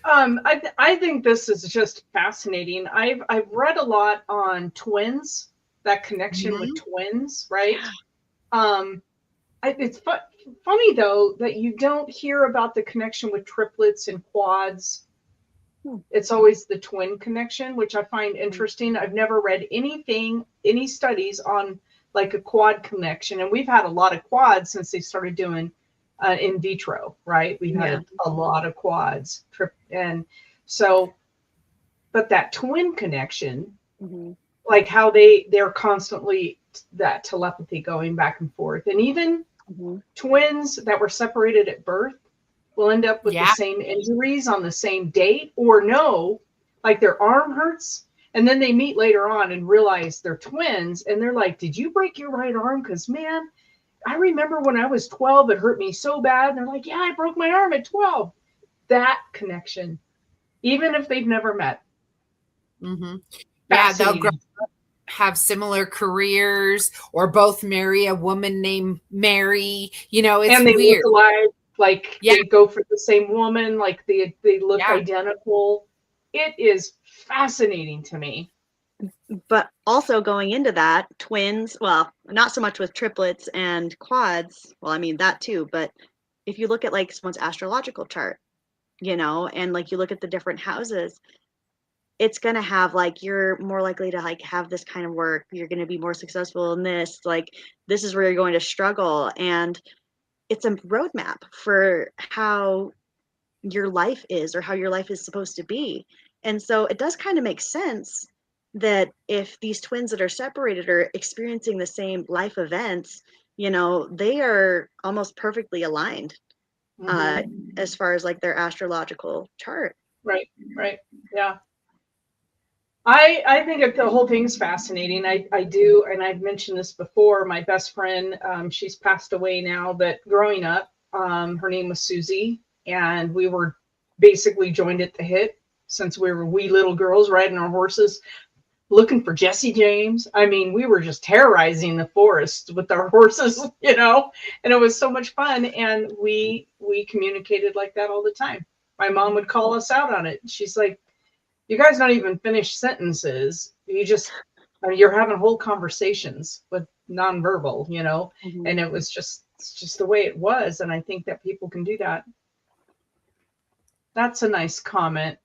I think this is just fascinating. I've read a lot on twins, that connection with twins, right? It's funny though that you don't hear about the connection with triplets and quads. It's always the twin connection, which I find interesting. I've never read any studies on like a quad connection, and we've had a lot of quads since they started doing in vitro, right? We've had a lot of quads, and so, but that twin connection, like how they're constantly that telepathy going back and forth. And even twins that were separated at birth will end up with the same injuries on the same date, or no, like their arm hurts. And then they meet later on and realize they're twins. And they're like, did you break your right arm? Because, man, I remember when I was 12, it hurt me so bad. And they're like, yeah, I broke my arm at 12. That connection, even if they've never met. Mm-hmm. Yeah, they'll grow up, have similar careers, or both marry a woman named Mary. You know, it's and they weird. look alike, like they go for the same woman, like they look identical. It is fascinating to me. But also going into that, twins, well, not so much with triplets and quads. Well, I mean that too, but if you look at like someone's astrological chart, you know, and like you look at the different houses, it's going to have like, you're more likely to like have this kind of work. You're going to be more successful in this, like this is where you're going to struggle. And it's a roadmap for how your life is, or how your life is supposed to be. And so it does kind of make sense that if these twins that are separated are experiencing the same life events, you know, they are almost perfectly aligned as far as like their astrological chart. Right. Yeah. I think the whole thing's fascinating. I do, and I've mentioned this before. My best friend, she's passed away now, but growing up, her name was Susie, and we were basically joined at the hip since we were wee little girls riding our horses, looking for Jesse James. I mean, we were just terrorizing the forest with our horses, you know, and it was so much fun. And we communicated like that all the time. My mom would call us out on it. She's like, you guys don't even finish sentences. You're having whole conversations with nonverbal, you know, and it's just the way it was. And I think that people can do that. That's a nice comment.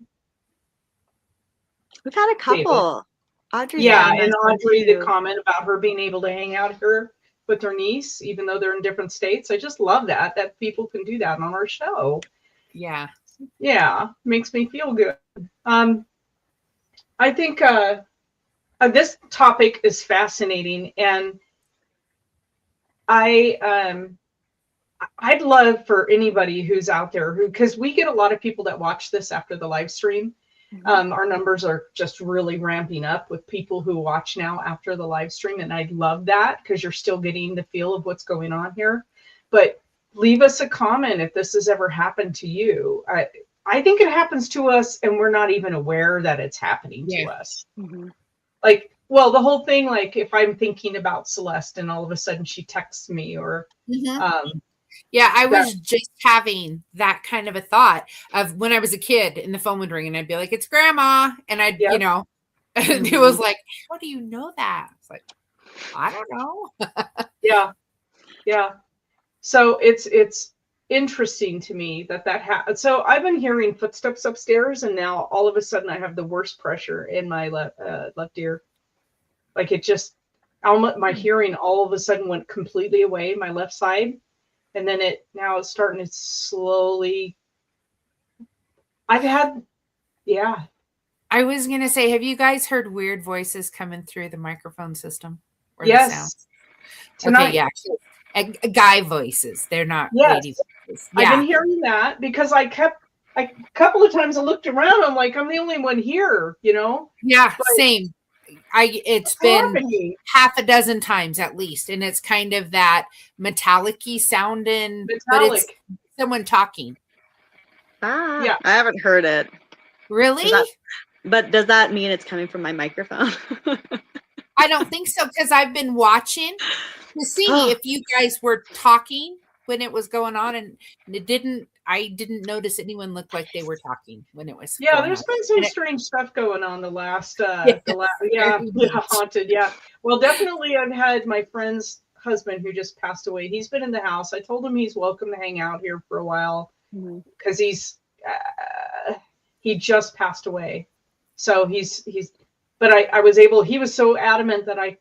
We've had a couple. Audrey, and Audrey, the comment about her being able to hang out here with her niece, even though they're in different states. I just love that people can do that on our show. Yeah, makes me feel good. I think this topic is fascinating, and I'd love for anybody who's out there because we get a lot of people that watch this after the live stream. Our numbers are just really ramping up with people who watch now after the live stream, and I love that because you're still getting the feel of what's going on here. But leave us a comment if this has ever happened to you. I think it happens to us and we're not even aware that it's happening to us. Like, well, the whole thing, like if I'm thinking about Celeste and all of a sudden she texts me or I was just having that kind of a thought of when I was a kid and the phone would ring and I'd be like, it's grandma. And I'd, you know, and it was like, how do you know that? It's like, I don't know. Yeah. So it's interesting to me that happened. So I've been hearing footsteps upstairs, and now all of a sudden I have the worst pressure in my left ear. Like it just, my hearing all of a sudden went completely away, my left side. And then now it's starting to slowly. I was going to say, have you guys heard weird voices coming through the microphone system? Or yes. The sounds? Tonight. Okay, yeah. Guy voices. They're not lady voices. Yeah. I've been hearing that because a couple of times I looked around. I'm like, I'm the only one here, you know? Yeah, but same. It's been half a dozen times at least, and it's kind of that metallic-y sounding, but it's someone talking. I haven't heard it. Really? But does that mean it's coming from my microphone? I don't think so, because I've been watching to see if you guys were talking when it was going on, and I didn't notice anyone look like they were talking when it was going there's on. Been some strange stuff going on the last haunted. Well, definitely I've had my friend's husband who just passed away. He's been in the house. I told him he's welcome to hang out here for a while because he just passed away. So but I was able, he was so adamant that I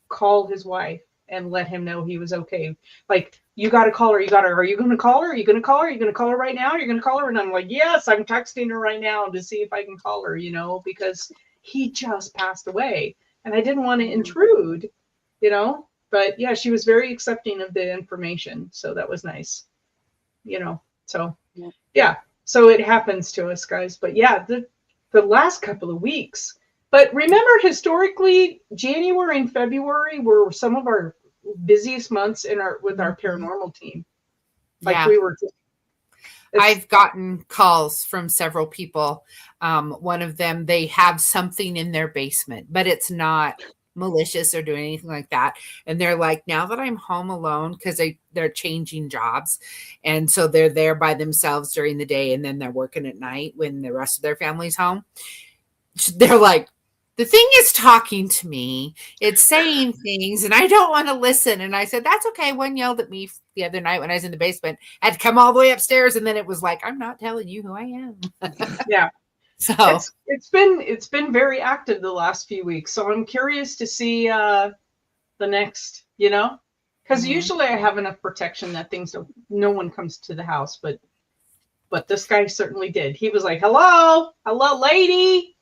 called his wife and let him know he was okay. Like, you got to call her. Are you going to call her? Are you going to call her? Are you going to call her right now? You're going to call her? And I'm like, yes, I'm texting her right now to see if I can call her, you know, because he just passed away. and I didn't want to intrude, you know. But yeah, she was very accepting of the information, so that was nice, you know. So yeah, so it happens to us, guys. But yeah, the last couple of weeks. But remember, historically, January and February were some of our busiest months with our paranormal team. Like Yeah. we were just, I've gotten calls from several people. One of them, they have something in their basement, but it's not malicious or doing anything like that. And they're like, now that I'm home alone, because they're changing jobs. And so they're there by themselves during the day, and then they're working at night when the rest of their family's home. They're like, the thing is talking to me. It's saying things, and I don't want to listen. And I said, that's okay. One yelled at me the other night when I was in the basement. I had to come all the way upstairs, and then it was like, I'm not telling you who I am. yeah. So it's been very active the last few weeks. So I'm curious to see the next, you know, because usually I have enough protection that no one comes to the house, but this guy certainly did. He was like, hello, lady.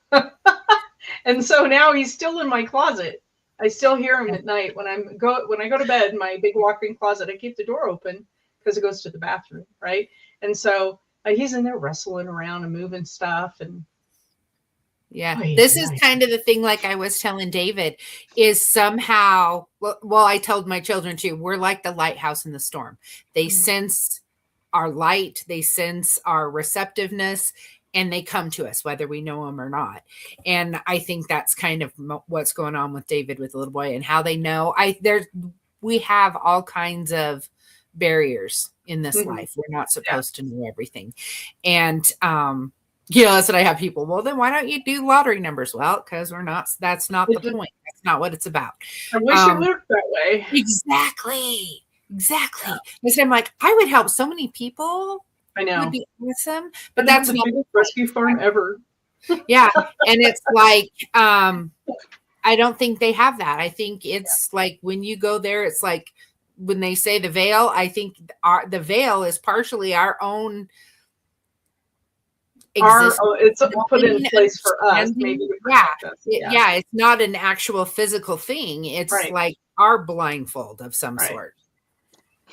And so now he's still in my closet. I still hear him at night when I go to bed. My big walk-in closet, I keep the door open because it goes to the bathroom, right? And so he's in there wrestling around and moving stuff. And yeah, this is kind of the thing. Like I was telling David, is somehow. Well, I told my children too. We're like the lighthouse in the storm. They sense our light. They sense our receptiveness. And they come to us, whether we know them or not. And I think that's kind of what's going on with David, with the little boy, and how they know. We have all kinds of barriers in this life. We're not supposed to know everything. And, that's what I have people. Well, then why don't you do lottery numbers? Well, because that's not the point. That's not what it's about. I wish it worked that way. Exactly. Because I'm like, I would help so many people. I know. Would be awesome, but that's the not biggest rescue farm ever. Yeah, and it's like I don't think they have that. I think it's like when you go there, it's like when they say the veil. I think the veil is partially our own. It's put in place for us, maybe. It's not an actual physical thing. It's like our blindfold of some sort.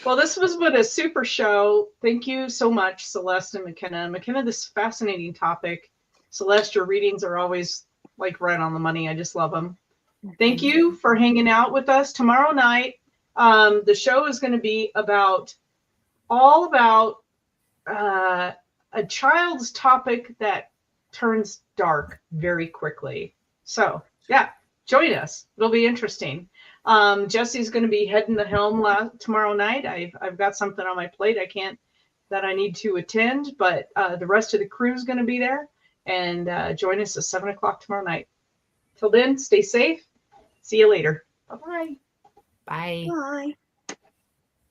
Well, this was a super show. Thank you so much, Celeste and McKenna. McKenna, this is a fascinating topic. Celeste, your readings are always like right on the money. I just love them. Thank you for hanging out with us tomorrow night. The show is going to be all about a child's topic that turns dark very quickly. So yeah, join us. It'll be interesting. Jesse's going to be heading the helm tomorrow night. I've got something on my plate that I need to attend, but the rest of the crew is going to be there, and join us at 7:00 tomorrow night. Till then, stay safe. See you later. Bye-bye. Bye. Bye.